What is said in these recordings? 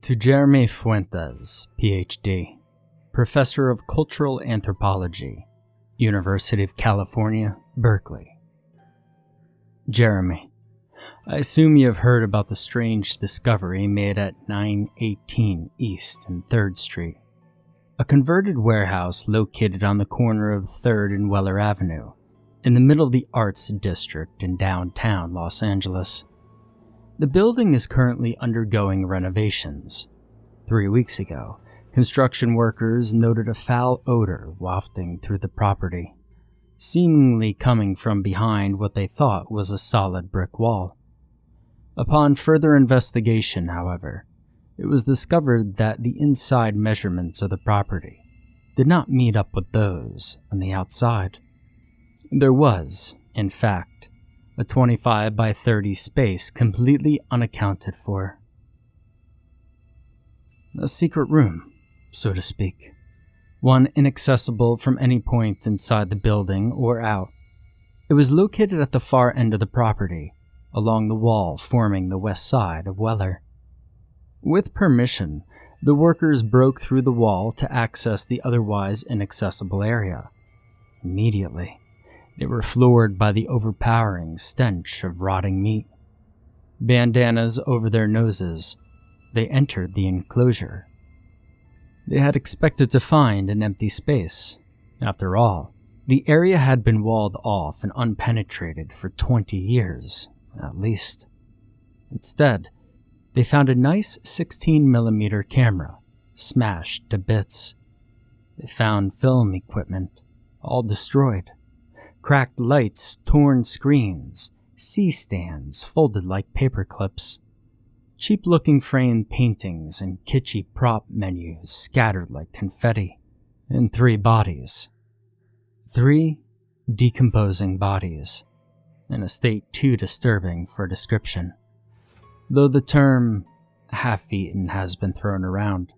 To Jeremy Fuentes, Ph.D., Professor of Cultural Anthropology, University of California, Berkeley. Jeremy, I assume you have heard about the strange discovery made at 918 East and 3rd Street, a converted warehouse located on the corner of 3rd and Weller Avenue, in the middle of the Arts District in downtown Los Angeles. The building is currently undergoing renovations. 3 weeks ago, construction workers noted a foul odor wafting through the property, seemingly coming from behind what they thought was a solid brick wall. Upon further investigation, however, it was discovered that the inside measurements of the property did not meet up with those on the outside. There was, in fact, a 25 by 30 space completely unaccounted for. A secret room, so to speak. One inaccessible from any point inside the building or out. It was located at the far end of the property, along the wall forming the west side of Weller. With permission, the workers broke through the wall to access the otherwise inaccessible area. Immediately, they were floored by the overpowering stench of rotting meat. Bandanas over their noses, they entered the enclosure. They had expected to find an empty space. After all, the area had been walled off and unpenetrated for 20 years, at least. Instead, they found a nice 16mm camera, smashed to bits. They found film equipment, all destroyed. Cracked lights, torn screens, C-stands folded like paper clips. Cheap-looking framed paintings and kitschy prop menus scattered like confetti. And 3 bodies. 3 decomposing bodies, in a state too disturbing for description, though the term half-eaten has been thrown around.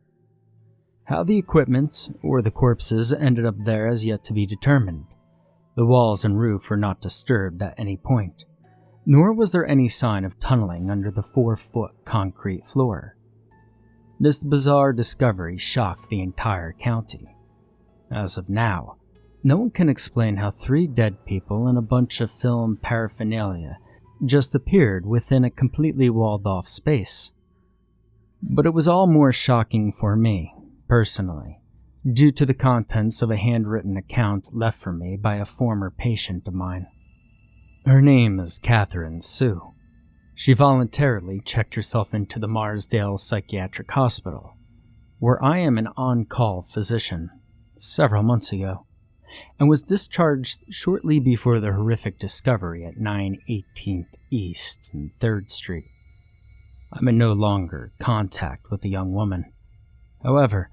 How the equipment or the corpses ended up there is yet to be determined. The walls and roof were not disturbed at any point, nor was there any sign of tunneling under the 4-foot concrete floor. This bizarre discovery shocked the entire county. As of now, no one can explain how 3 dead people and a bunch of film paraphernalia just appeared within a completely walled-off space. But it was all more shocking for me, personally, due to the contents of a handwritten account left for me by a former patient of mine. Her name is Catherine Sue. She voluntarily checked herself into the Marsdale Psychiatric Hospital, where I am an on-call physician, several months ago, and was discharged shortly before the horrific discovery at 918th East and 3rd Street. I'm in no longer contact with the young woman. However,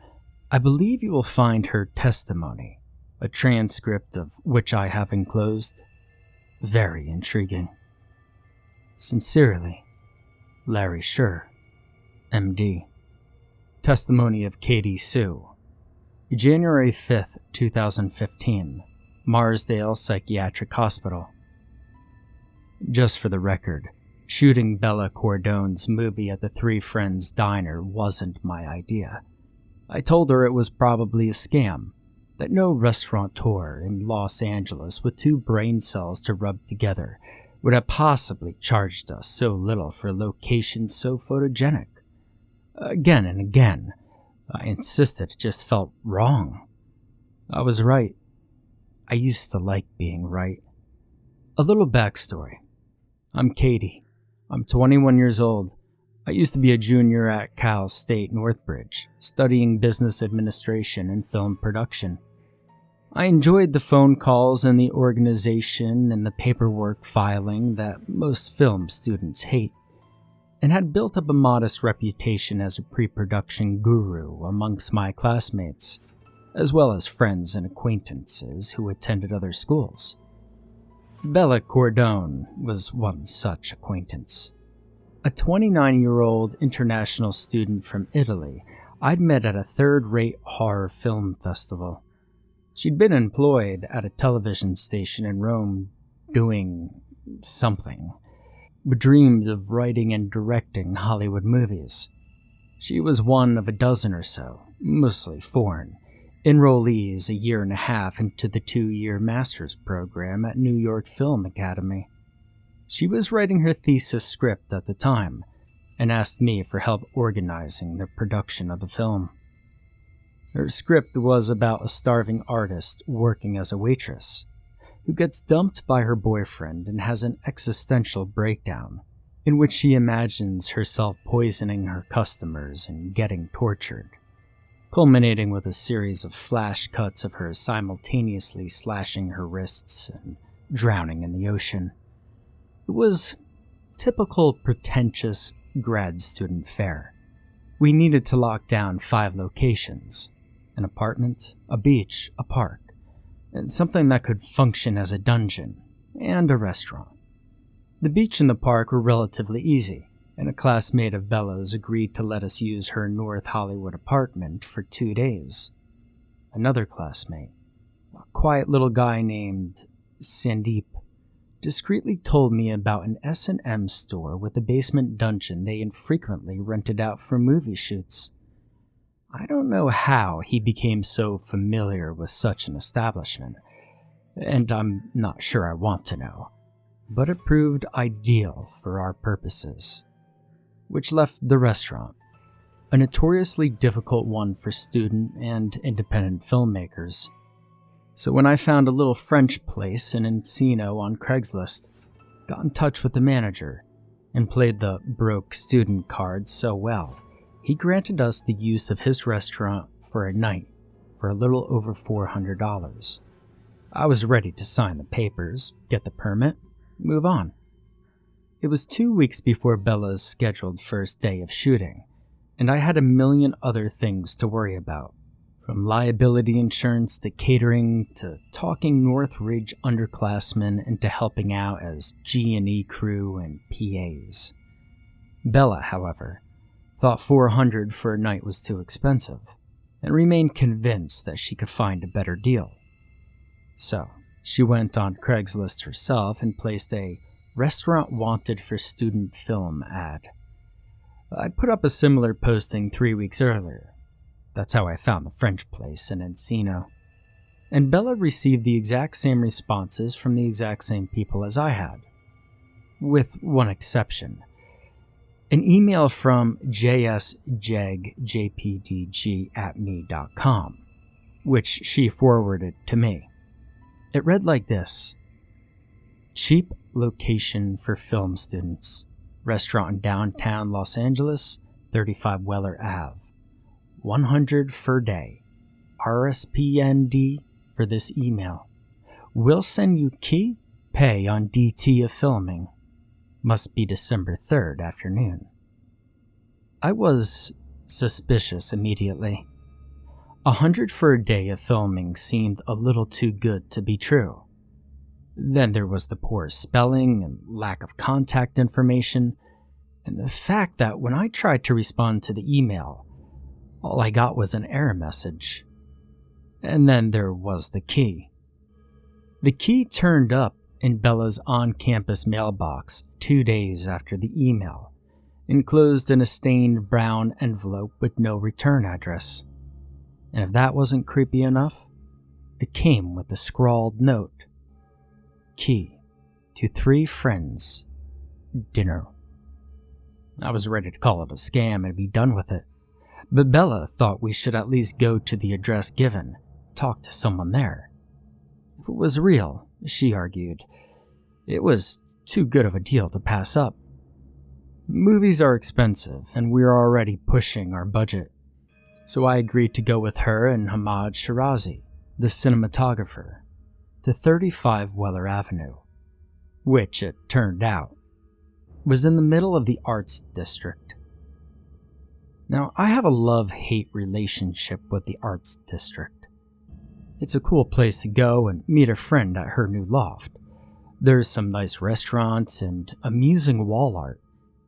I believe you will find her testimony, a transcript of which I have enclosed, very intriguing. Sincerely, Larry Scher, MD. Testimony of Katie Sue. January 5th, 2015, Marsdale Psychiatric Hospital. Just for the record, shooting Bella Cordone's movie at the Three Friends Diner wasn't my idea. I told her it was probably a scam, that no restaurateur in Los Angeles with 2 brain cells to rub together would have possibly charged us so little for locations so photogenic. Again and again, I insisted it just felt wrong. I was right. I used to like being right. A little backstory. I'm Katie. I'm 21 years old. I used to be a junior at Cal State Northbridge, studying business administration and film production. I enjoyed the phone calls and the organization and the paperwork filing that most film students hate, and had built up a modest reputation as a pre-production guru amongst my classmates, as well as friends and acquaintances who attended other schools. Bella Cordone was one such acquaintance. A 29-year-old international student from Italy I'd met at a third-rate horror film festival. She'd been employed at a television station in Rome doing something, but dreamed of writing and directing Hollywood movies. She was one of a dozen or so, mostly foreign, enrollees a year and a half into the 2-year master's program at New York Film Academy. She was writing her thesis script at the time, and asked me for help organizing the production of the film. Her script was about a starving artist working as a waitress, who gets dumped by her boyfriend and has an existential breakdown, in which she imagines herself poisoning her customers and getting tortured, culminating with a series of flash cuts of her simultaneously slashing her wrists and drowning in the ocean. It was typical pretentious grad student fare. We needed to lock down 5 locations: an apartment, a beach, a park, and something that could function as a dungeon, and a restaurant. The beach and the park were relatively easy, and a classmate of Bella's agreed to let us use her North Hollywood apartment for 2 days. Another classmate, a quiet little guy named Sandeep, discreetly told me about an S&M store with a basement dungeon they infrequently rented out for movie shoots. I don't know how he became so familiar with such an establishment, and I'm not sure I want to know, but it proved ideal for our purposes. Which left the restaurant, a notoriously difficult one for student and independent filmmakers. So when I found a little French place in Encino on Craigslist, got in touch with the manager, and played the broke student card so well, he granted us the use of his restaurant for a night for a little over $400. I was ready to sign the papers, get the permit, move on. It was 2 weeks before Bella's scheduled first day of shooting, and I had a million other things to worry about, from liability insurance to catering to talking Northridge underclassmen into helping out as G&E crew and PAs. Bella, however, thought $400 for a night was too expensive, and remained convinced that she could find a better deal. So, she went on Craigslist herself and placed a "Restaurant Wanted for Student Film" ad. I'd put up a similar posting 3 weeks earlier. That's how I found the French place in Encino. And Bella received the exact same responses from the exact same people as I had. With one exception. An email from jsjegjpdg@me.com, which she forwarded to me. It read like this: "Cheap location for film students. Restaurant in downtown Los Angeles, 35 Weller Ave. $100 per day. RSPND for this email. We'll send you key, pay on DT of filming. Must be December 3rd afternoon." I was suspicious immediately. 100 for a day of filming seemed a little too good to be true. Then there was the poor spelling and lack of contact information, and the fact that when I tried to respond to the email, all I got was an error message. And then there was the key. The key turned up in Bella's on-campus mailbox 2 days after the email, enclosed in a stained brown envelope with no return address. And if that wasn't creepy enough, it came with a scrawled note: "Key to 3 friends. Dinner." I was ready to call it a scam and be done with it, but Bella thought we should at least go to the address given, talk to someone there. If it was real, she argued, it was too good of a deal to pass up. Movies are expensive, and we are already pushing our budget, so I agreed to go with her and Hamad Shirazi, the cinematographer, to 35 Weller Avenue, which, it turned out, was in the middle of the Arts District. Now, I have a love-hate relationship with the Arts District. It's a cool place to go and meet a friend at her new loft. There's some nice restaurants and amusing wall art,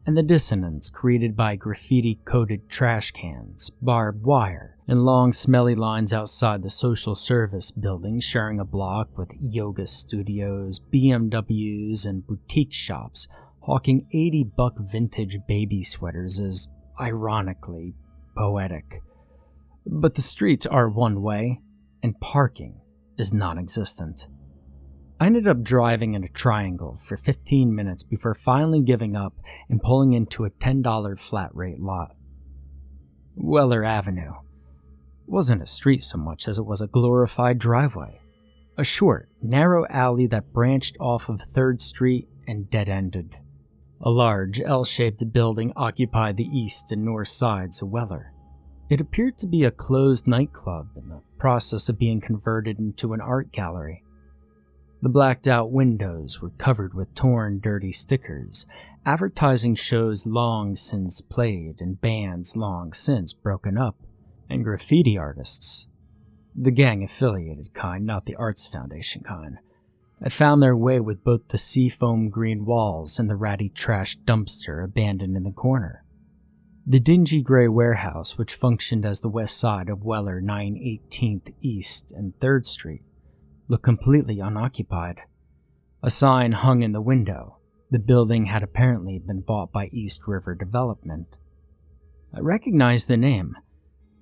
and the dissonance created by graffiti-coated trash cans, barbed wire, and long smelly lines outside the social service building sharing a block with yoga studios, BMWs, and boutique shops hawking $80 vintage baby sweaters is, ironically, poetic. But the streets are one way, and parking is non-existent. I ended up driving in a triangle for 15 minutes before finally giving up and pulling into a $10 flat rate lot. Weller Avenue wasn't a street so much as it was a glorified driveway. A short, narrow alley that branched off of 3rd Street and dead-ended. A large, L-shaped building occupied the east and north sides of Weller. It appeared to be a closed nightclub in the process of being converted into an art gallery. The blacked-out windows were covered with torn, dirty stickers, advertising shows long since played and bands long since broken up, and graffiti artists, the gang-affiliated kind, not the Arts Foundation kind, had found their way with both the seafoam green walls and the ratty trash dumpster abandoned in the corner. The dingy gray warehouse, which functioned as the west side of Weller 918th East and 3rd Street, looked completely unoccupied. A sign hung in the window. The building had apparently been bought by East River Development. I recognized the name.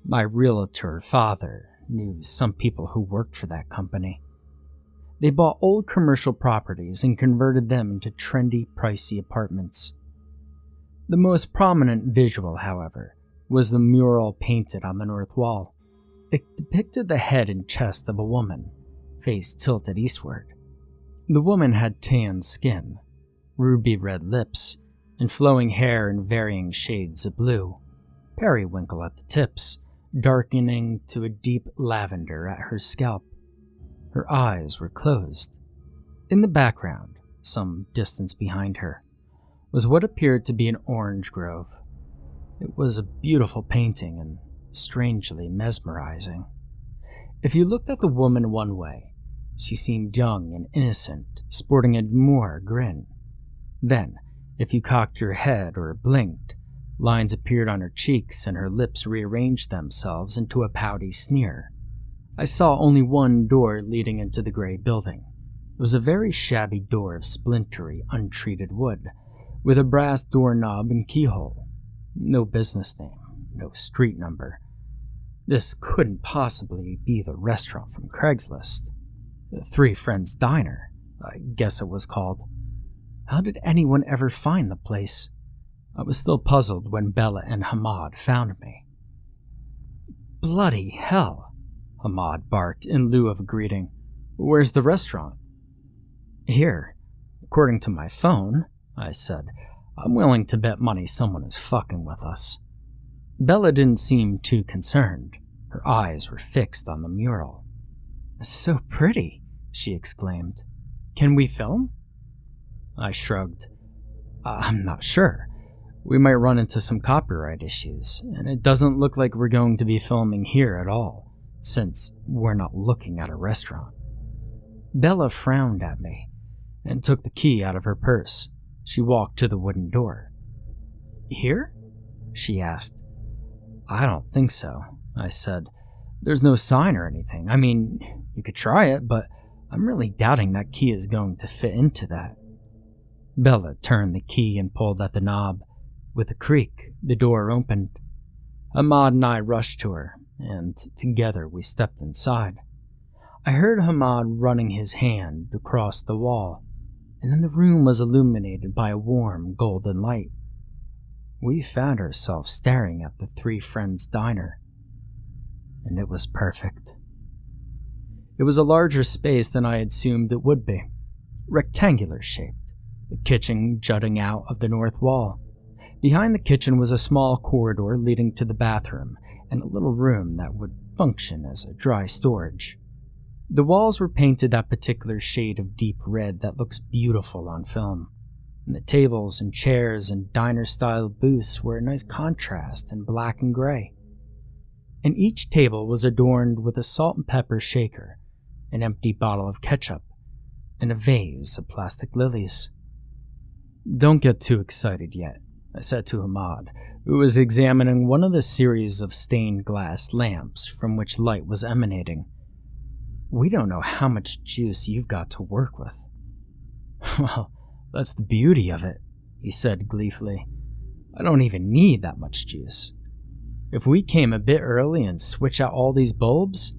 My realtor father knew some people who worked for that company. They bought old commercial properties and converted them into trendy, pricey apartments. The most prominent visual, however, was the mural painted on the north wall. It depicted the head and chest of a woman, face tilted eastward. The woman had tan skin, ruby red lips, and flowing hair in varying shades of blue, periwinkle at the tips, darkening to a deep lavender at her scalp. Her eyes were closed. In the background, some distance behind her, was what appeared to be an orange grove. It was a beautiful painting and strangely mesmerizing. If you looked at the woman one way, she seemed young and innocent, sporting a demure grin. Then, if you cocked your head or blinked, lines appeared on her cheeks and her lips rearranged themselves into a pouty sneer. I saw only one door leading into the gray building. It was a very shabby door of splintery, untreated wood, with a brass doorknob and keyhole. No business name, no street number. This couldn't possibly be the restaurant from Craigslist. The Three Friends Diner, I guess it was called. How did anyone ever find the place? I was still puzzled when Bella and Hamad found me. Bloody hell, Hamad barked in lieu of a greeting. Where's the restaurant? Here, according to my phone, I said. I'm willing to bet money someone is fucking with us. Bella didn't seem too concerned. Her eyes were fixed on the mural. So pretty, she exclaimed. Can we film? I shrugged. I'm not sure. We might run into some copyright issues, and it doesn't look like we're going to be filming here at all, since we're not looking at a restaurant. Bella frowned at me and took the key out of her purse. She walked to the wooden door. Here? She asked. I don't think so, I said. There's no sign or anything. I mean, you could try it, but I'm really doubting that key is going to fit into that. Bella turned the key and pulled at the knob. With a creak, the door opened. Hamad and I rushed to her, and together we stepped inside. I heard Hamad running his hand across the wall, and then the room was illuminated by a warm golden light. We found ourselves staring at the Three Friends Diner, and it was perfect. It was a larger space than I had assumed it would be, rectangular shaped, the kitchen jutting out of the north wall. Behind the kitchen was a small corridor leading to the bathroom and a little room that would function as a dry storage. The walls were painted that particular shade of deep red that looks beautiful on film, and the tables and chairs and diner-style booths were a nice contrast in black and gray. And each table was adorned with a salt and pepper shaker, an empty bottle of ketchup, and a vase of plastic lilies. Don't get too excited yet, I said to Hamad, who was examining one of the series of stained glass lamps from which light was emanating. We don't know how much juice you've got to work with. Well, that's the beauty of it, he said gleefully. I don't even need that much juice. If we came a bit early and switch out all these bulbs,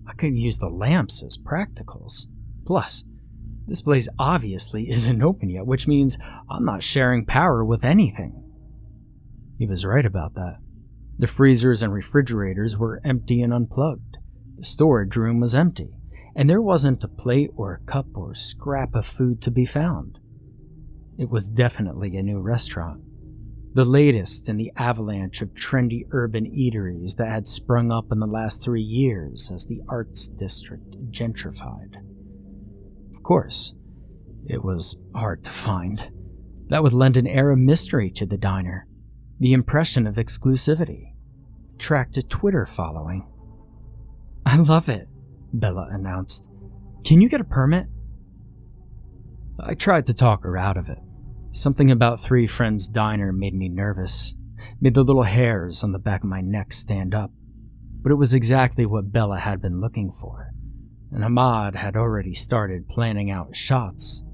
I could use the lamps as practicals. Plus, this place obviously isn't open yet, which means I'm not sharing power with anything." He was right about that. The freezers and refrigerators were empty and unplugged. The storage room was empty, and there wasn't a plate or a cup or scrap of food to be found. It was definitely a new restaurant, the latest in the avalanche of trendy urban eateries that had sprung up in the last 3 years as the arts district gentrified. Of course, it was hard to find. That would lend an air of mystery to the diner, the impression of exclusivity, attract a Twitter following. "I love it," Bella announced. "Can you get a permit?" I tried to talk her out of it. Something about Three Friends Diner made me nervous, made the little hairs on the back of my neck stand up. But it was exactly what Bella had been looking for, and Ahmad had already started planning out shots,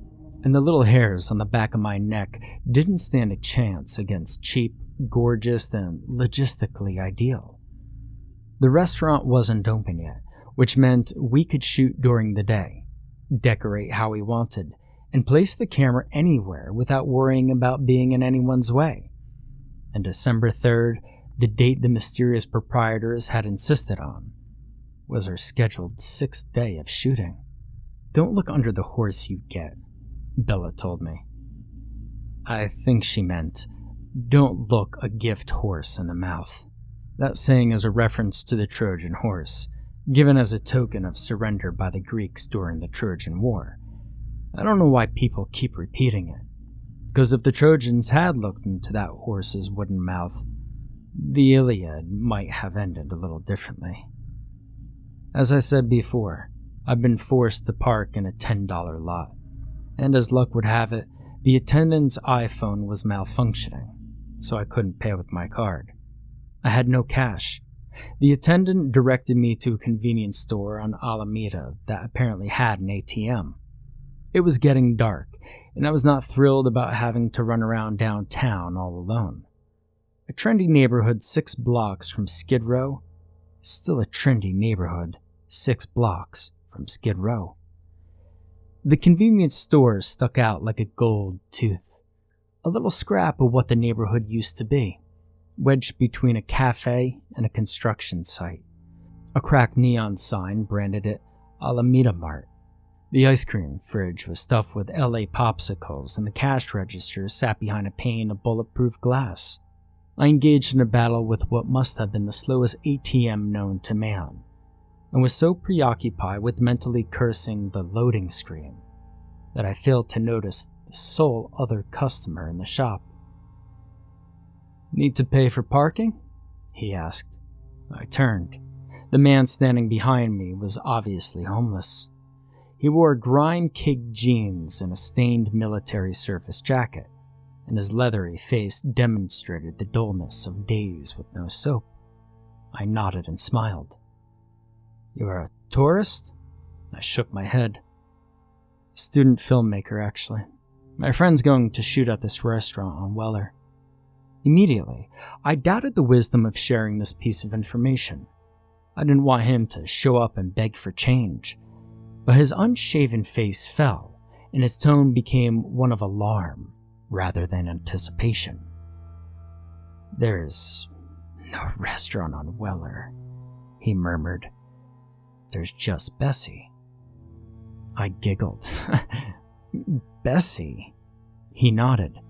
and the little hairs on the back of my neck didn't stand a chance against cheap, gorgeous, and logistically ideal. The restaurant wasn't open yet, which meant we could shoot during the day, decorate how we wanted, and place the camera anywhere without worrying about being in anyone's way. And December 3rd, the date the mysterious proprietors had insisted on, was our scheduled 6th day of shooting. "Don't look under the horse you get," Bella told me. I think she meant, "Don't look a gift horse in the mouth." That saying is a reference to the Trojan horse, given as a token of surrender by the Greeks during the Trojan War. I don't know why people keep repeating it, because if the Trojans had looked into that horse's wooden mouth, the Iliad might have ended a little differently. As I said before, I've been forced to park in a $10 lot, and as luck would have it, the attendant's iPhone was malfunctioning, so I couldn't pay with my card. I had no cash. The attendant directed me to a convenience store on Alameda that apparently had an ATM. It was getting dark, and I was not thrilled about having to run around downtown all alone. A trendy neighborhood 6 blocks from Skid Row is still a trendy neighborhood 6 blocks from Skid Row. The convenience store stuck out like a gold tooth, a little scrap of what the neighborhood used to be, wedged between a cafe and a construction site. A cracked neon sign branded it Alameda Mart. The ice cream fridge was stuffed with LA popsicles, and the cash register sat behind a pane of bulletproof glass. I engaged in a battle with what must have been the slowest ATM known to man, and was so preoccupied with mentally cursing the loading screen that I failed to notice the sole other customer in the shop. "Need to pay for parking?" he asked. I turned. The man standing behind me was obviously homeless. He wore grime-caked jeans and a stained military service jacket, and his leathery face demonstrated the dullness of days with no soap. I nodded and smiled. "You're a tourist?" I shook my head. "Student filmmaker, actually. My friend's going to shoot at this restaurant on Weller." Immediately, I doubted the wisdom of sharing this piece of information. I didn't want him to show up and beg for change. But his unshaven face fell, and his tone became one of alarm rather than anticipation. "There's no restaurant on Weller," he murmured. "There's just Bessie." I giggled. "Bessie?" He nodded.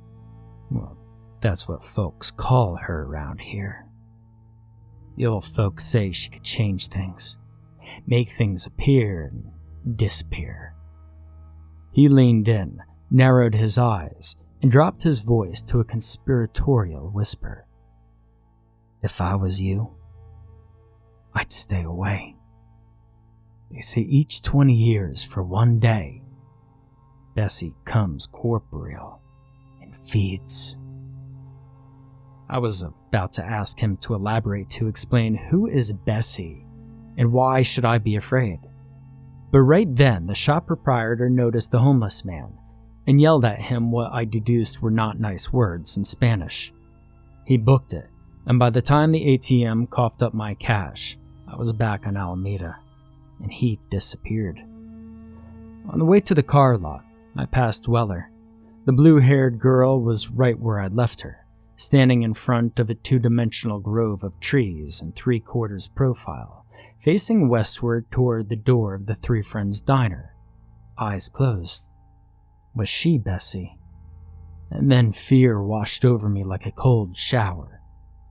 "Well, that's what folks call her around here. The old folks say she could change things, make things appear and disappear." He leaned in, narrowed his eyes, and dropped his voice to a conspiratorial whisper. "If I was you, I'd stay away. They say each 20 years for one day, Bessie comes corporeal and feeds." I was about to ask him to elaborate to explain who is Bessie and why should I be afraid. But right then, the shop proprietor noticed the homeless man and yelled at him what I deduced were not nice words in Spanish. He booked it, and by the time the ATM coughed up my cash, I was back on Alameda, and he'd disappeared. On the way to the car lot, I passed Weller. The blue-haired girl was right where I'd left her, standing in front of a two-dimensional grove of trees and three-quarters profile, facing westward toward the door of the Three Friends Diner, eyes closed. Was she Bessie? And then fear washed over me like a cold shower,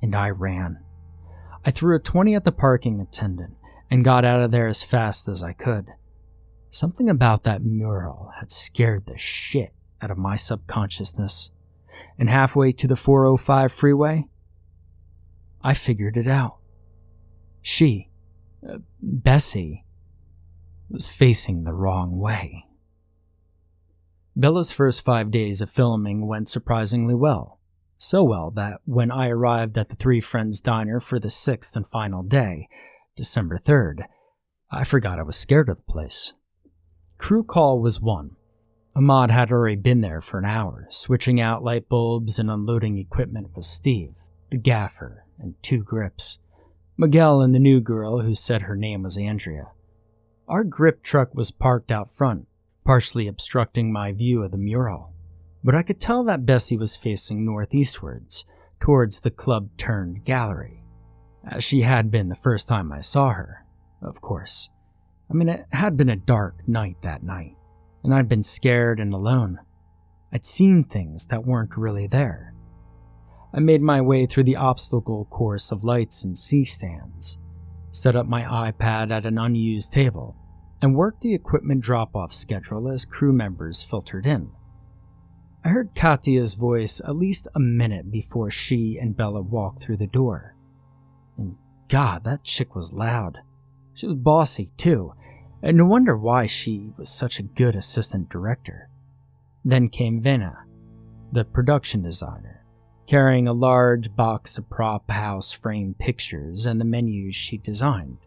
and I ran. I threw a 20 at the parking attendant and got out of there as fast as I could. Something about that mural had scared the shit out of my subconsciousness, and halfway to the 405 freeway, I figured it out. She, Bessie, was facing the wrong way. Bella's first 5 days of filming went surprisingly well. So well that when I arrived at the Three Friends Diner for the sixth and final day, December 3rd, I forgot I was scared of the place. Crew call was 1. Ahmad had already been there for an hour, switching out light bulbs and unloading equipment with Steve, the gaffer, and 2 grips. Miguel and the new girl who said her name was Andrea. Our grip truck was parked out front, partially obstructing my view of the mural, but I could tell that Bessie was facing northeastwards, towards the club-turned gallery, as she had been the first time I saw her, of course. I mean, it had been a dark night that night, and I'd been scared and alone. I'd seen things that weren't really there. I made my way through the obstacle course of lights and C-stands, set up my iPad at an unused table, and worked the equipment drop-off schedule as crew members filtered in. I heard Katya's voice at least a minute before she and Bella walked through the door. And God, that chick was loud. She was bossy, too, and no wonder why she was such a good assistant director. Then came Vena, the production designer, carrying a large box of prop house frame pictures and the menus she designed.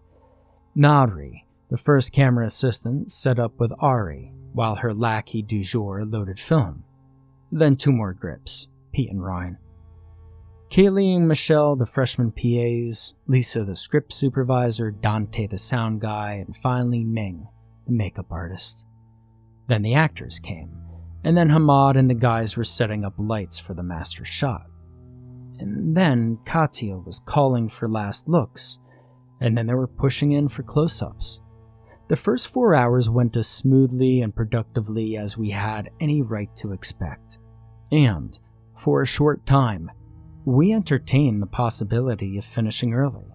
Nadri, the first camera assistant, set up with Ari, while her lackey du jour loaded film. Then 2 more grips, Pete and Ryan. Kaylee and Michelle, the freshman PAs, Lisa, the script supervisor, Dante, the sound guy, and finally Ming, the makeup artist. Then the actors came, and then Hamad and the guys were setting up lights for the master shot. And then Katya was calling for last looks, and then they were pushing in for close-ups. The first 4 hours went as smoothly and productively as we had any right to expect. And, for a short time, we entertained the possibility of finishing early.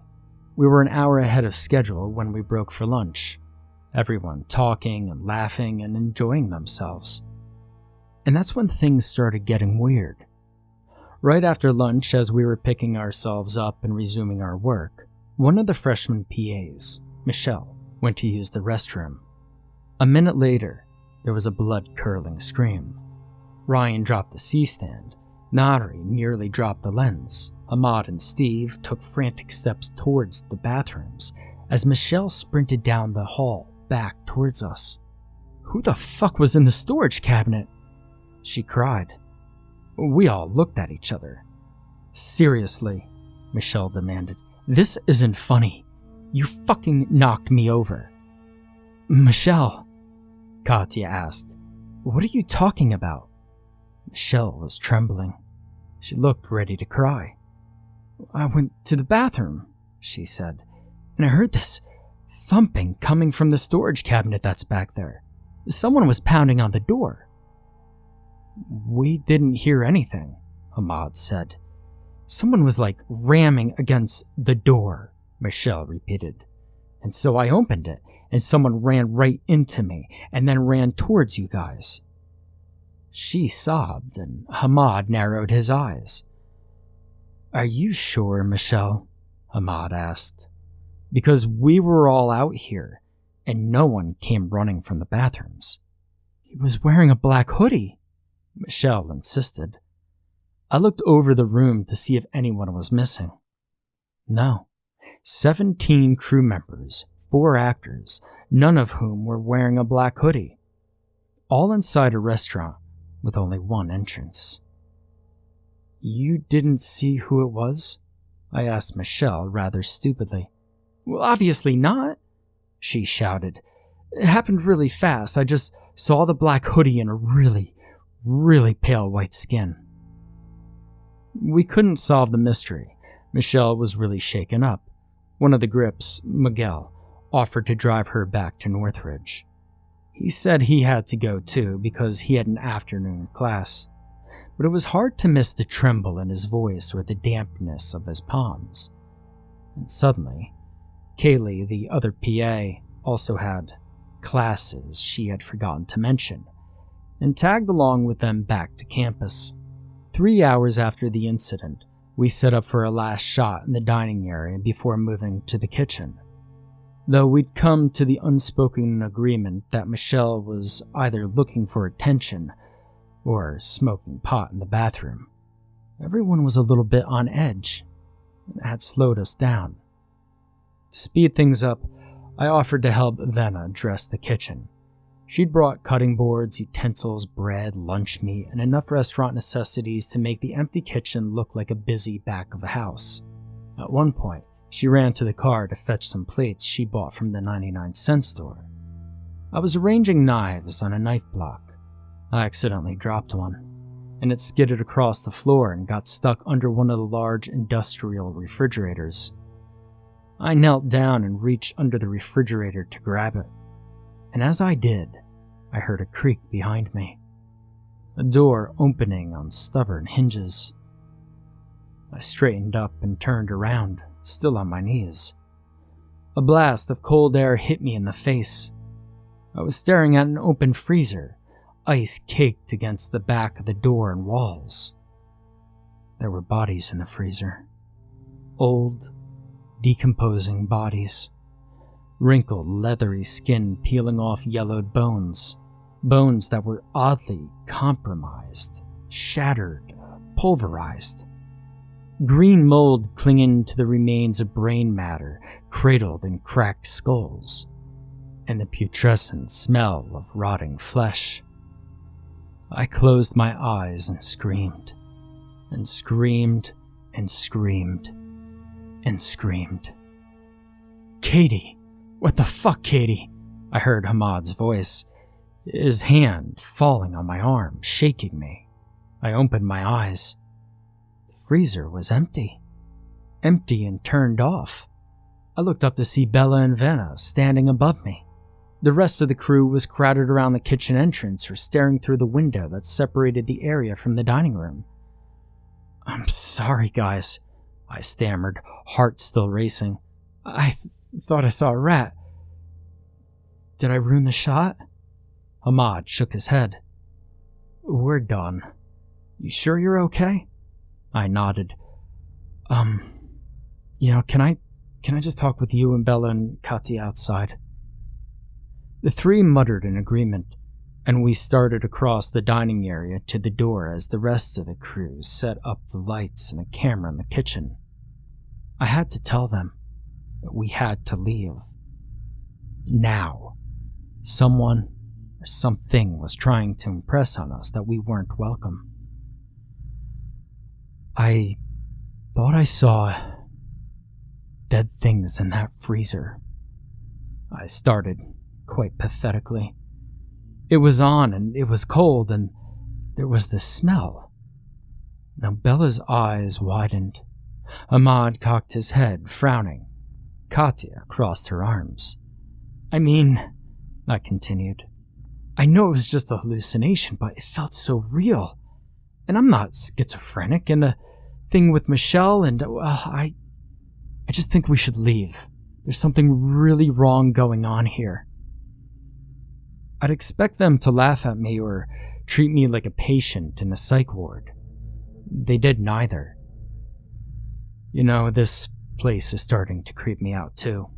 We were an hour ahead of schedule when we broke for lunch, everyone talking and laughing and enjoying themselves. And that's when things started getting weird. Right after lunch, as we were picking ourselves up and resuming our work, one of the freshman PAs, Michelle, went to use the restroom. A minute later, there was a blood-curdling scream. Ryan dropped the C-stand. Nadri nearly dropped the lens. Ahmad and Steve took frantic steps towards the bathrooms as Michelle sprinted down the hall back towards us. "Who the fuck was in the storage cabinet?" she cried. We all looked at each other. "Seriously," Michelle demanded. "This isn't funny. You fucking knocked me over." "Michelle," Katya asked, "what are you talking about?" Michelle was trembling. She looked ready to cry. "I went to the bathroom," she said, "and I heard this thumping coming from the storage cabinet that's back there. Someone was pounding on the door." "We didn't hear anything," Ahmad said. "Someone was like ramming against the door," Michelle repeated. "And so I opened it, and someone ran right into me, and then ran towards you guys." She sobbed, and Ahmad narrowed his eyes. "Are you sure, Michelle?" Ahmad asked. "Because we were all out here, and no one came running from the bathrooms." "He was wearing a black hoodie," Michelle insisted. I looked over the room to see if anyone was missing. No. 17 crew members, 4 actors, none of whom were wearing a black hoodie. All inside a restaurant with only one entrance. "You didn't see who it was?" I asked Michelle rather stupidly. Well, obviously not, she shouted. It happened really fast. I just saw the black hoodie and a really, really pale white skin. We couldn't solve the mystery. Michelle was really shaken up. One of the grips, Miguel, offered to drive her back to Northridge. He said he had to go too because he had an afternoon class, but it was hard to miss the tremble in his voice or the dampness of his palms. And suddenly, Kaylee, the other PA, also had classes she had forgotten to mention, and tagged along with them back to campus. 3 hours after the incident, we set up for a last shot in the dining area before moving to the kitchen. Though we'd come to the unspoken agreement that Michelle was either looking for attention or smoking pot in the bathroom, everyone was a little bit on edge and had slowed us down. To speed things up, I offered to help Venna dress the kitchen. She'd brought cutting boards, utensils, bread, lunch meat, and enough restaurant necessities to make the empty kitchen look like a busy back of a house. At one point, she ran to the car to fetch some plates she bought from the 99-cent store. I was arranging knives on a knife block. I accidentally dropped one, and it skidded across the floor and got stuck under one of the large industrial refrigerators. I knelt down and reached under the refrigerator to grab it, and as I did, I heard a creak behind me, a door opening on stubborn hinges. I straightened up and turned around, still on my knees. A blast of cold air hit me in the face. I was staring at an open freezer, ice caked against the back of the door and walls. There were bodies in the freezer. Old, decomposing bodies. Wrinkled, leathery skin peeling off yellowed bones. Bones that were oddly compromised, shattered, pulverized. Green mold clinging to the remains of brain matter cradled in cracked skulls, and the putrescent smell of rotting flesh. I closed my eyes and screamed, and screamed, and screamed, and screamed. Katie! What the fuck, Katie? I heard Hamad's voice, his hand falling on my arm, shaking me. I opened my eyes. Freezer was empty. Empty and turned off. I looked up to see Bella and Venna standing above me. The rest of the crew was crowded around the kitchen entrance or staring through the window that separated the area from the dining room. I'm sorry, guys, I stammered, heart still racing. I thought I saw a rat. Did I ruin the shot? Hamad shook his head. We're done. You sure you're okay? I nodded. Can I just talk with you and Bella and Katya outside? The three muttered in agreement, and we started across the dining area to the door as the rest of the crew set up the lights and the camera in the kitchen. I had to tell them that we had to leave. Now. Someone or something was trying to impress on us that we weren't welcome. I thought I saw dead things in that freezer. I started, quite pathetically. It was on and it was cold and there was the smell. Now Bella's eyes widened. Ahmad cocked his head, frowning. Katya crossed her arms. I continued. I know it was just a hallucination, but it felt so real. And I'm not schizophrenic, and the thing with Michelle and, I just think we should leave. There's something really wrong going on here. I'd expect them to laugh at me or treat me like a patient in a psych ward. They did neither. This place is starting to creep me out too,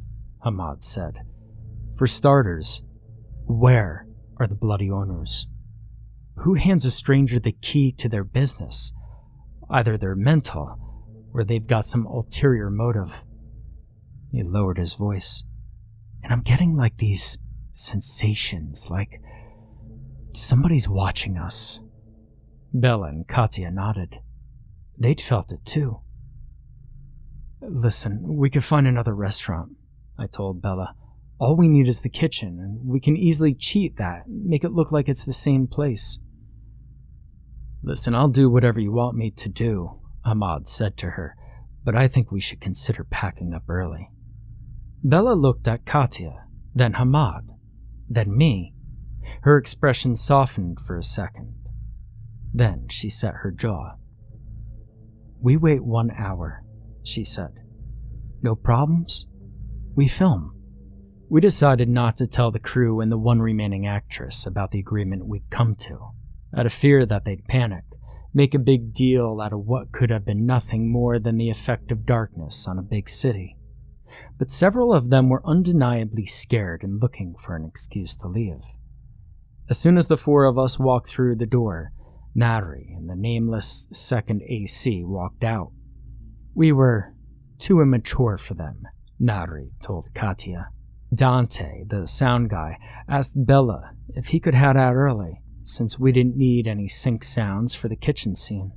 Hamad said. For starters, where are the bloody owners? Who hands a stranger the key to their business? Either they're mental, or they've got some ulterior motive. He lowered his voice. And I'm getting like these sensations, like somebody's watching us. Bella and Katya nodded. They'd felt it too. Listen, we could find another restaurant, I told Bella. All we need is the kitchen, and we can easily cheat that, make it look like it's the same place. Listen, I'll do whatever you want me to do, Ahmad said to her, but I think we should consider packing up early. Bella looked at Katya, then Ahmad, then me. Her expression softened for a second. Then she set her jaw. We wait 1 hour, she said. No problems? We film. We decided not to tell the crew and the one remaining actress about the agreement we'd come to, out of fear that they'd panic, make a big deal out of what could have been nothing more than the effect of darkness on a big city. But several of them were undeniably scared and looking for an excuse to leave. As soon as the 4 of us walked through the door, Nari and the nameless second AC walked out. We were too immature for them, Nari told Katya. Dante, the sound guy, asked Bella if he could head out early, since we didn't need any sync sounds for the kitchen scene.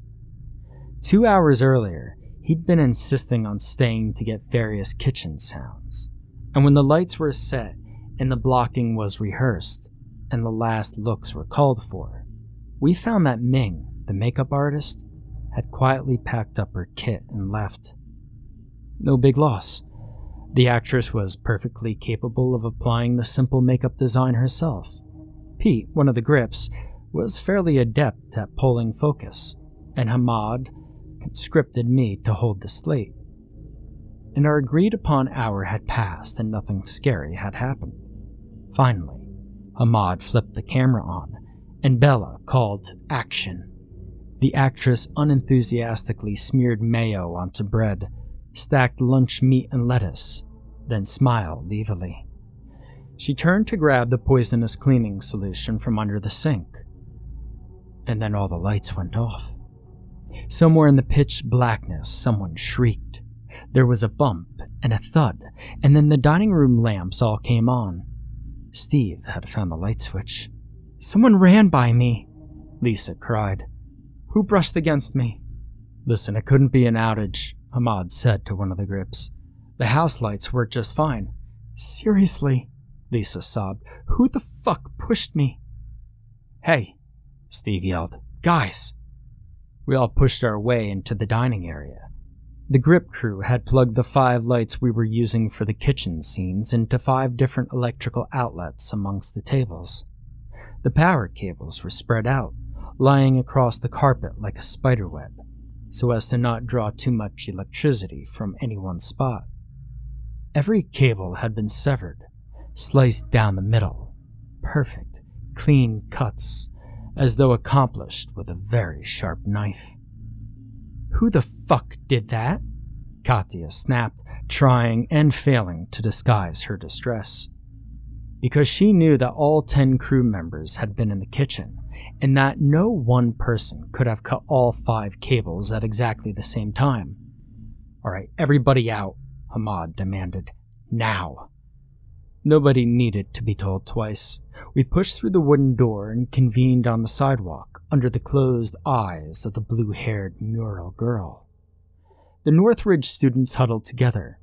2 hours earlier, he'd been insisting on staying to get various kitchen sounds, and when the lights were set and the blocking was rehearsed, and the last looks were called for, we found that Ming, the makeup artist, had quietly packed up her kit and left. No big loss. The actress was perfectly capable of applying the simple makeup design herself. Pete, one of the grips, was fairly adept at pulling focus, and Hamad conscripted me to hold the slate. And our agreed-upon hour had passed and nothing scary had happened. Finally, Hamad flipped the camera on, and Bella called action. The actress unenthusiastically smeared mayo onto bread, stacked lunch meat and lettuce, then smiled evilly. She turned to grab the poisonous cleaning solution from under the sink. And then all the lights went off. Somewhere in the pitch blackness, someone shrieked. There was a bump and a thud, and then the dining room lamps all came on. Steve had found the light switch. Someone ran by me, Lisa cried. Who brushed against me? Listen, it couldn't be an outage, Hamad said to one of the grips. The house lights worked just fine. Seriously, Lisa sobbed. Who the fuck pushed me? Hey, Steve yelled. Guys! We all pushed our way into the dining area. The grip crew had plugged the 5 lights we were using for the kitchen scenes into 5 different electrical outlets amongst the tables. The power cables were spread out, lying across the carpet like a spiderweb, so as to not draw too much electricity from any one spot. Every cable had been severed, sliced down the middle. Perfect, clean cuts, as though accomplished with a very sharp knife. Who the fuck did that? Katya snapped, trying and failing to disguise her distress. Because she knew that all 10 crew members had been in the kitchen, and that no one person could have cut all 5 cables at exactly the same time. All right, everybody out, Hamad demanded. Now. Nobody needed to be told twice. We pushed through the wooden door and convened on the sidewalk under the closed eyes of the blue-haired mural girl. The Northridge students huddled together.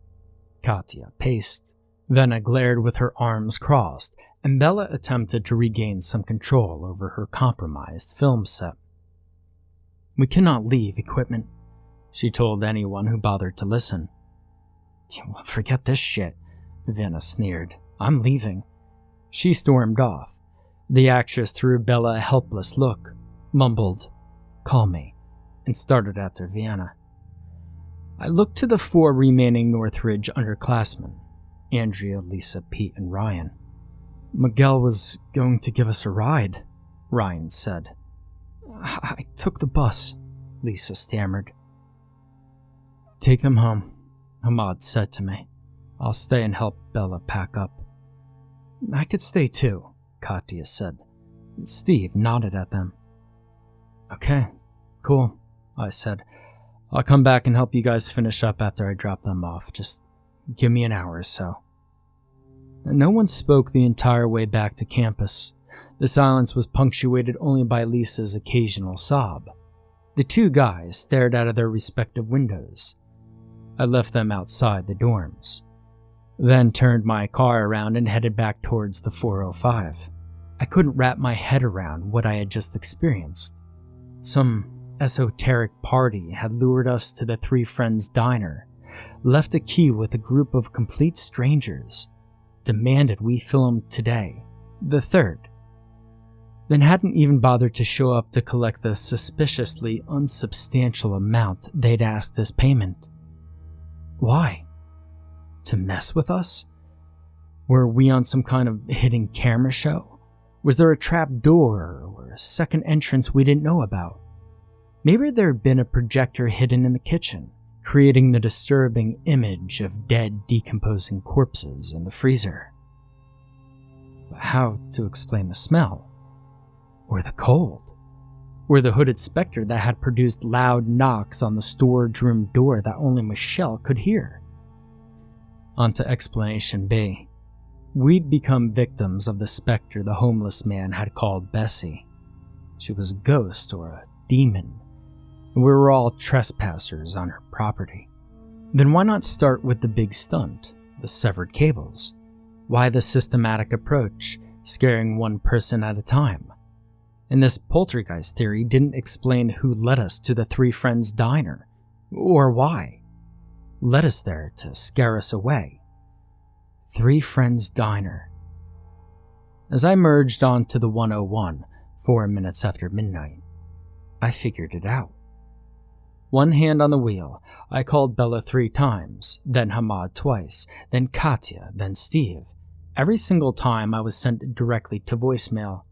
Katya paced. Venna glared with her arms crossed, and Bella attempted to regain some control over her compromised film set. We cannot leave equipment, she told anyone who bothered to listen. Forget this shit, Venna sneered. I'm leaving. She stormed off. The actress threw Bella a helpless look, mumbled, Call me, and started after Vienna. I looked to the 4 remaining Northridge underclassmen, Andrea, Lisa, Pete, and Ryan. Miguel was going to give us a ride, Ryan said. I took the bus, Lisa stammered. Take them home, Hamad said to me. I'll stay and help Bella pack up. I could stay too, Katya said. Steve nodded at them. Okay, cool, I said. I'll come back and help you guys finish up after I drop them off. Just give me an hour or so. No one spoke the entire way back to campus. The silence was punctuated only by Lisa's occasional sob. The 2 guys stared out of their respective windows. I left them outside the dorms, then turned my car around and headed back towards the 405. I couldn't wrap my head around what I had just experienced. Some esoteric party had lured us to the Three Friends Diner, left a key with a group of complete strangers, demanded we film today, the 3rd, then hadn't even bothered to show up to collect the suspiciously unsubstantial amount they'd asked as payment. Why? To mess with us? Were we on some kind of hidden camera show? Was there a trap door or a second entrance we didn't know about? Maybe there had been a projector hidden in the kitchen, creating the disturbing image of dead, decomposing corpses in the freezer. But how to explain the smell? Or the cold? Or the hooded specter that had produced loud knocks on the storage room door that only Michelle could hear? On to explanation B. We'd become victims of the specter the homeless man had called Bessie. She was a ghost or a demon, and we were all trespassers on her property. Then why not start with the big stunt, the severed cables? Why the systematic approach, scaring one person at a time? And this poltergeist theory didn't explain who led us to the Three Friends Diner, or why. Led us there to scare us away. Three Friends Diner. As I merged onto the 101, 4 minutes after midnight, I figured it out. One hand on the wheel, I called Bella 3 times, then Hamad twice, then Katya, then Steve. Every single time I was sent directly to voicemail.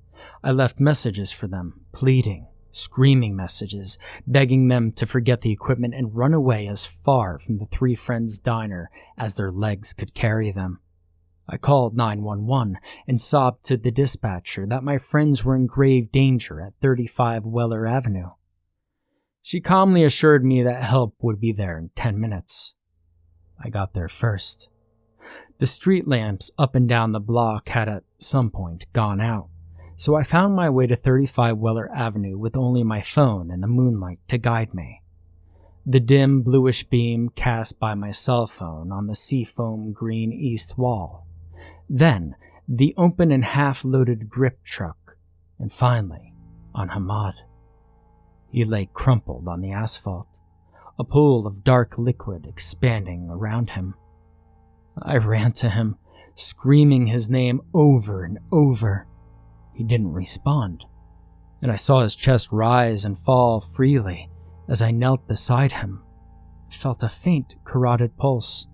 I left messages for them, pleading, screaming messages, begging them to forget the equipment and run away as far from the Three Friends Diner as their legs could carry them. I called 911 and sobbed to the dispatcher that my friends were in grave danger at 35 Weller Avenue. She calmly assured me that help would be there in 10 minutes. I got there first. The street lamps up and down the block had at some point gone out, so I found my way to 35 Weller Avenue with only my phone and the moonlight to guide me. The dim bluish beam cast by my cell phone on the seafoam green east wall. Then, the open and half-loaded grip truck, and finally, on Hamad. He lay crumpled on the asphalt, a pool of dark liquid expanding around him. I ran to him, screaming his name over and over. He didn't respond, and I saw his chest rise and fall freely as I knelt beside him. I felt a faint carotid pulse.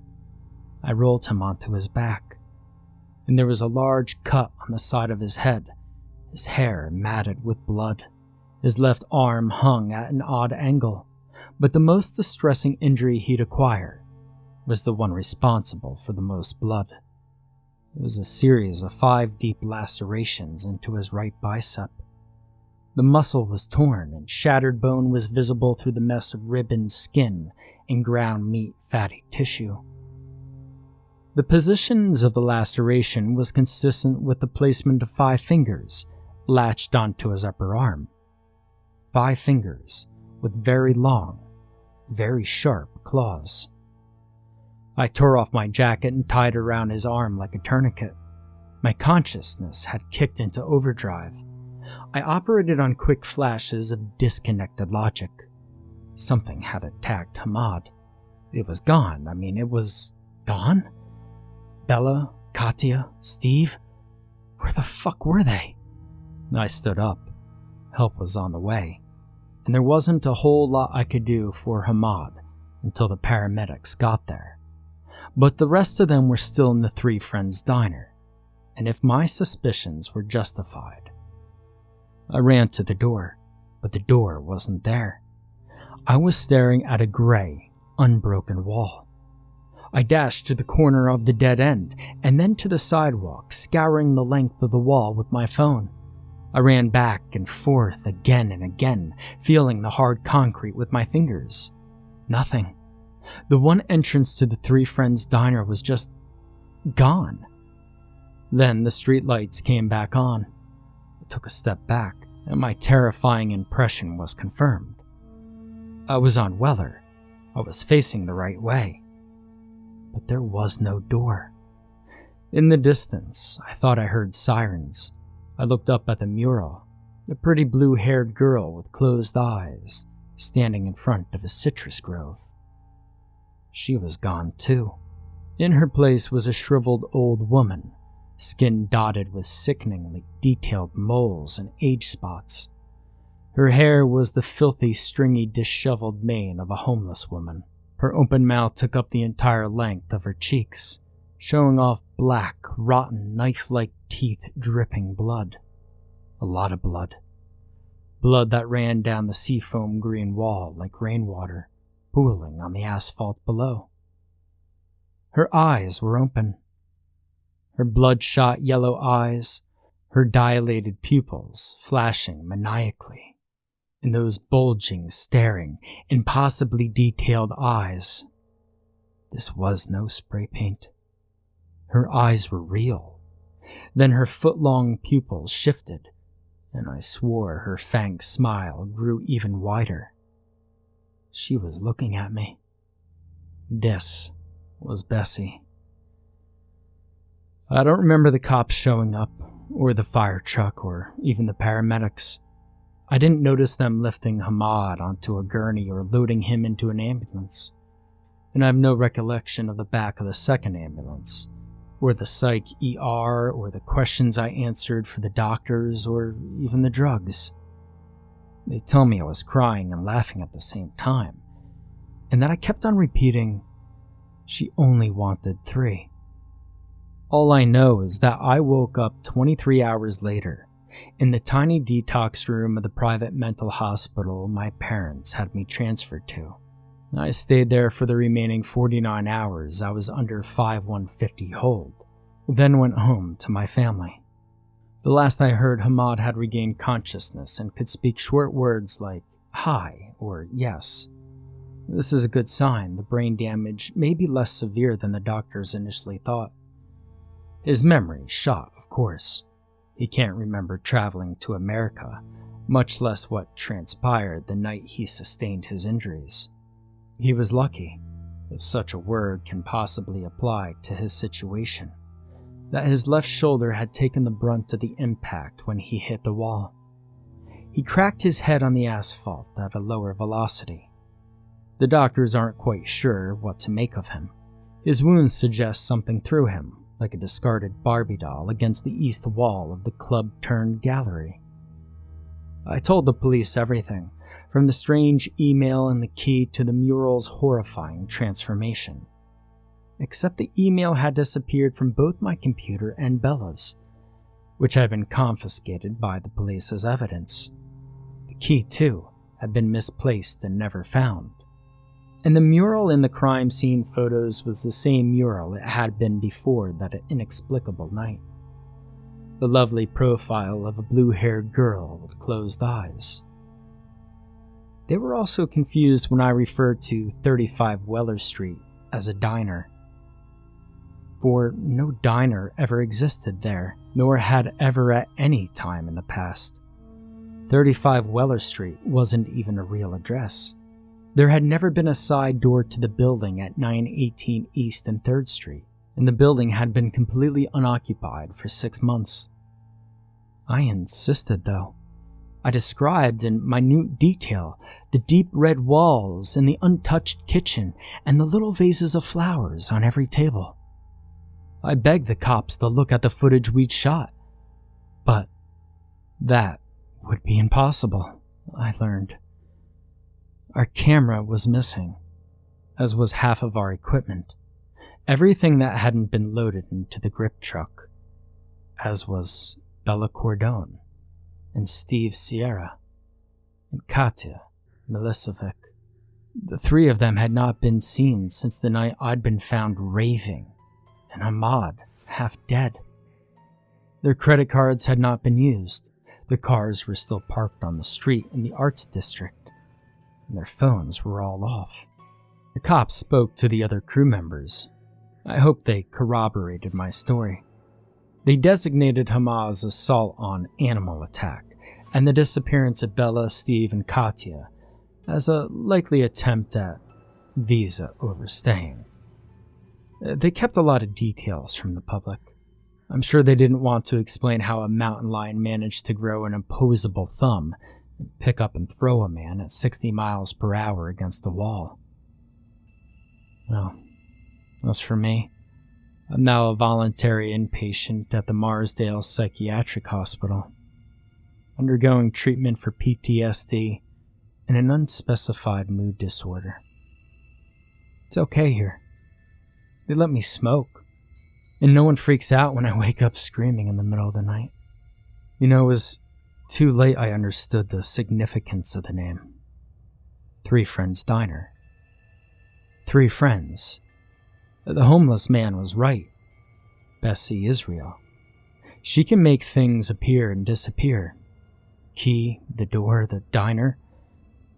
I rolled him onto his back, and there was a large cut on the side of his head, his hair matted with blood. His left arm hung at an odd angle, but the most distressing injury he'd acquired was the one responsible for the most blood. It was a series of 5 deep lacerations into his right bicep. The muscle was torn and shattered bone was visible through the mess of ribboned skin and ground meat fatty tissue. The positions of the laceration was consistent with the placement of 5 fingers latched onto his upper arm. 5 fingers with very long, very sharp claws. I tore off my jacket and tied it around his arm like a tourniquet. My consciousness had kicked into overdrive. I operated on quick flashes of disconnected logic. Something had attacked Hamad. It was gone. It was gone? Bella, Katya, Steve? Where the fuck were they? I stood up. Help was on the way, and there wasn't a whole lot I could do for Hamad until the paramedics got there. But the rest of them were still in the Three Friends Diner, and if my suspicions were justified. I ran to the door, but the door wasn't there. I was staring at a gray, unbroken wall. I dashed to the corner of the dead end, and then to the sidewalk, scouring the length of the wall with my phone. I ran back and forth again and again, feeling the hard concrete with my fingers. Nothing. The one entrance to the Three Friends Diner was just gone. Then the streetlights came back on. I took a step back, and my terrifying impression was confirmed. I was on Weller. I was facing the right way. but there was no door. In the distance, I thought I heard sirens. I looked up at the mural, the pretty blue-haired girl with closed eyes, standing in front of a citrus grove. She was gone too. In her place was a shriveled old woman, skin dotted with sickeningly detailed moles and age spots. Her hair was the filthy, stringy, disheveled mane of a homeless woman. Her open mouth took up the entire length of her cheeks, showing off black, rotten, knife-like teeth dripping blood. A lot of blood. Blood that ran down the seafoam green wall like rainwater, pooling on the asphalt below. Her eyes were open. Her bloodshot yellow eyes, her dilated pupils flashing maniacally. In those bulging, staring, impossibly detailed eyes, this was no spray paint. Her eyes were real. Then her foot-long pupils shifted, and I swore her fanged smile grew even wider. She was looking at me. This was Bessie. I don't remember the cops showing up, or the fire truck, or even the paramedics. I didn't notice them lifting Hamad onto a gurney or loading him into an ambulance. And I have no recollection of the back of the second ambulance, or the psych ER, or the questions I answered for the doctors, or even the drugs. They tell me I was crying and laughing at the same time, and that I kept on repeating, "She only wanted 3. All I know is that I woke up 23 hours later in the tiny detox room of the private mental hospital my parents had me transferred to. I stayed there for the remaining 49 hours I was under 5150 hold, then went home to my family. The last I heard, Hamad had regained consciousness and could speak short words like hi or yes. This is a good sign. The brain damage may be less severe than the doctors initially thought. His memory shot, of course. He can't remember traveling to America, much less what transpired the night he sustained his injuries. He was lucky, if such a word can possibly apply to his situation, that his left shoulder had taken the brunt of the impact when he hit the wall. He cracked his head on the asphalt at a lower velocity. The doctors aren't quite sure what to make of him. His wounds suggest something threw him, like a discarded Barbie doll against the east wall of the club-turned-gallery. I told the police everything, from the strange email and the key to the mural's horrifying transformation. Except the email had disappeared from both my computer and Bella's, which had been confiscated by the police as evidence. The key, too, had been misplaced and never found. And the mural in the crime scene photos was the same mural it had been before that inexplicable night. The lovely profile of a blue-haired girl with closed eyes. They were also confused when I referred to 35 Weller Street as a diner. For no diner ever existed there, nor had ever at any time in the past. 35 Weller Street wasn't even a real address. There had never been a side door to the building at 918 East and 3rd Street, and the building had been completely unoccupied for 6 months. I insisted, though. I described in minute detail the deep red walls and the untouched kitchen and the little vases of flowers on every table. I begged the cops to look at the footage we'd shot, but that would be impossible, I learned. Our camera was missing, as was half of our equipment, everything that hadn't been loaded into the grip truck, as was Bella Cordone, and Steve Sierra, and Katya Milicevic. The 3 of them had not been seen since the night I'd been found raving, and Ahmad half dead. Their credit cards had not been used, their cars were still parked on the street in the arts district, and their phones were all off. The cops spoke to the other crew members. I hope they corroborated my story. They designated Hamad's assault on animal attack and the disappearance of Bella, Steve, and Katya as a likely attempt at visa overstaying. They kept a lot of details from the public. I'm sure they didn't want to explain how a mountain lion managed to grow an opposable thumb and pick up and throw a man at 60 miles per hour against a wall. Well, as for me, I'm now a voluntary inpatient at the Marsdale Psychiatric Hospital, undergoing treatment for PTSD and an unspecified mood disorder. It's okay here. They let me smoke, and no one freaks out when I wake up screaming in the middle of the night. It was too late I understood the significance of the name. 3 Friends Diner. 3 friends. The homeless man was right. Bessie is real. She can make things appear and disappear. Key, the door, the diner.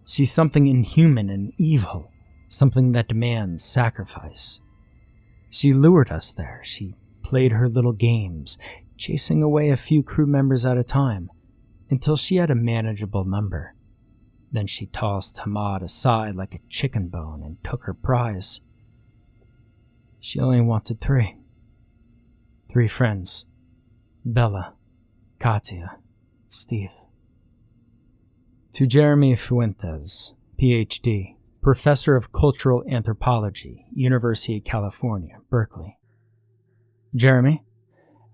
She's something inhuman and evil, something that demands sacrifice. She lured us there. She played her little games, chasing away a few crew members at a time, until she had a manageable number. Then she tossed Hamad aside like a chicken bone and took her prize. She only wanted 3. 3 friends. Bella, Katia, Steve. To Jeremy Fuentes, Ph.D., Professor of Cultural Anthropology, University of California, Berkeley. Jeremy,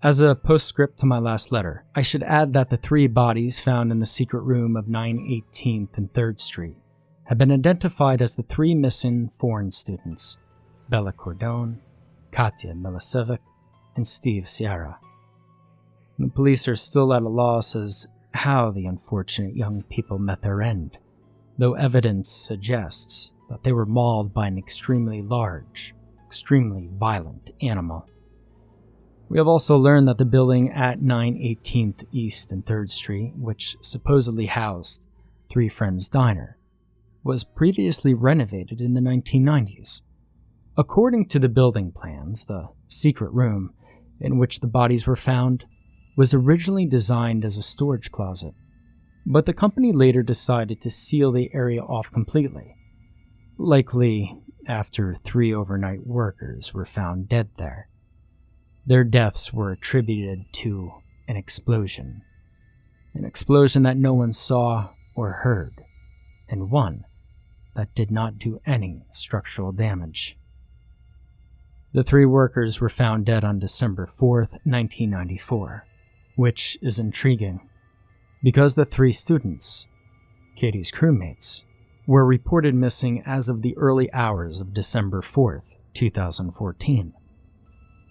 as a postscript to my last letter, I should add that the 3 bodies found in the secret room of 918th and 3rd Street have been identified as the 3 missing foreign students, Bella Cordone, Katia Milicevic, and Steve Sierra. The police are still at a loss as how the unfortunate young people met their end, though evidence suggests that they were mauled by an extremely large, extremely violent animal. We have also learned that the building at 918th East and 3rd Street, which supposedly housed 3 Friends Diner, was previously renovated in the 1990s. According to the building plans, the secret room in which the bodies were found was originally designed as a storage closet, but the company later decided to seal the area off completely, likely after 3 overnight workers were found dead there. Their deaths were attributed to an explosion that no one saw or heard, and one that did not do any structural damage. The 3 workers were found dead on December 4th, 1994, which is intriguing, because the 3 students, Katie's crewmates, were reported missing as of the early hours of December 4th, 2014.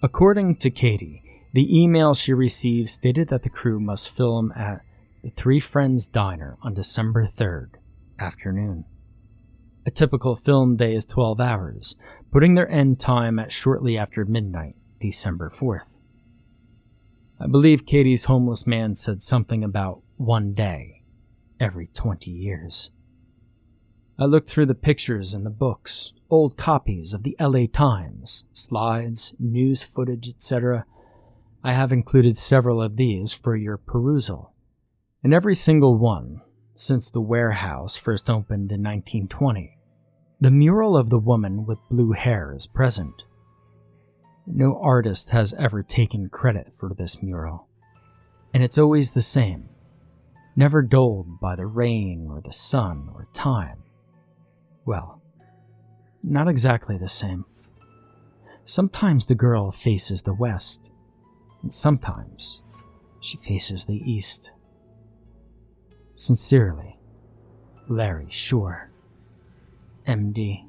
According to Katie, the email she received stated that the crew must film at the 3 Friends Diner on December 3rd, afternoon. A typical film day is 12 hours, putting their end time at shortly after midnight, December 4th. I believe Katie's homeless man said something about 1 day every 20 years. I looked through the pictures and the books, old copies of the LA Times, slides, news footage, etc. I have included several of these for your perusal. In every single one, since the warehouse first opened in 1920, the mural of the woman with blue hair is present. No artist has ever taken credit for this mural, and it's always the same, never dulled by the rain or the sun or time. Well, not exactly the same. Sometimes the girl faces the west, and sometimes she faces the east. Sincerely, Larry Shore, MD.